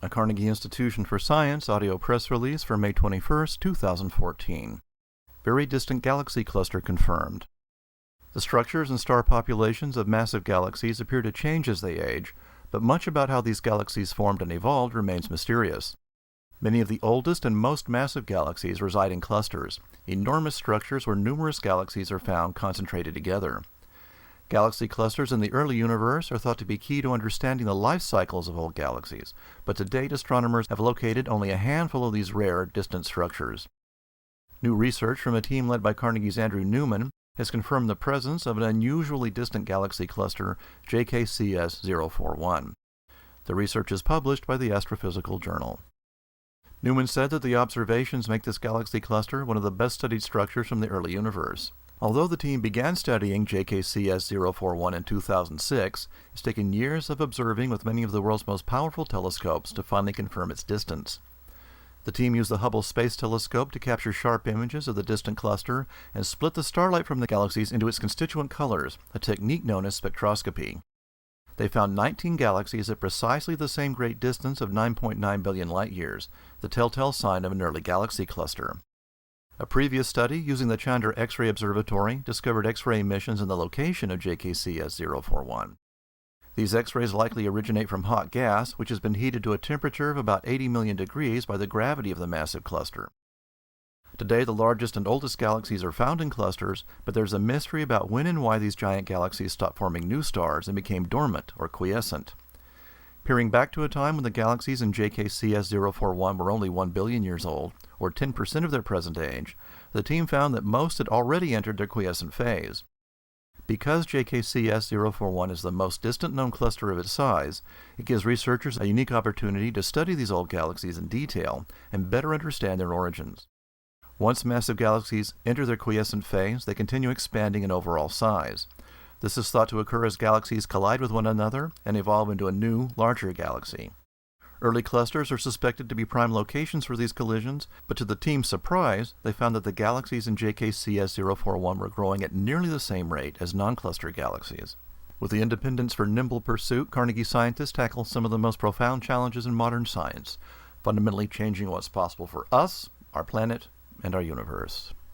A Carnegie Institution for Science audio press release for May 21, 2014. Very distant galaxy cluster confirmed. The structures and star populations of massive galaxies appear to change as they age, but much about how these galaxies formed and evolved remains mysterious. Many of the oldest and most massive galaxies reside in clusters, enormous structures where numerous galaxies are found concentrated together. Galaxy clusters in the early universe are thought to be key to understanding the life cycles of old galaxies, but to date astronomers have located only a handful of these rare, distant structures. New research from a team led by Carnegie's Andrew Newman has confirmed the presence of an unusually distant galaxy cluster, JKCS 041. The research is published by the Astrophysical Journal. Newman said that the observations make this galaxy cluster one of the best-studied structures from the early universe. Although the team began studying JKCS 041 in 2006, it's taken years of observing with many of the world's most powerful telescopes to finally confirm its distance. The team used the Hubble Space Telescope to capture sharp images of the distant cluster and split the starlight from the galaxies into its constituent colors, a technique known as spectroscopy. They found 19 galaxies at precisely the same great distance of 9.9 billion light-years, the telltale sign of an early galaxy cluster. A previous study using the Chandra X-ray Observatory discovered X-ray emissions in the location of JKCS 041. These X-rays likely originate from hot gas, which has been heated to a temperature of about 80 million degrees by the gravity of the massive cluster. Today, the largest and oldest galaxies are found in clusters, but there's a mystery about when and why these giant galaxies stopped forming new stars and became dormant or quiescent. Peering back to a time when the galaxies in JKCS 041 were only 1 billion years old, or 10% of their present age, the team found that most had already entered their quiescent phase. Because JKCS 041 is the most distant known cluster of its size, it gives researchers a unique opportunity to study these old galaxies in detail and better understand their origins. Once massive galaxies enter their quiescent phase, they continue expanding in overall size. This is thought to occur as galaxies collide with one another and evolve into a new, larger galaxy. Early clusters are suspected to be prime locations for these collisions, but to the team's surprise, they found that the galaxies in JKCS 041 were growing at nearly the same rate as non-cluster galaxies. With the independence for nimble pursuit, Carnegie scientists tackle some of the most profound challenges in modern science, fundamentally changing what's possible for us, our planet, and our universe.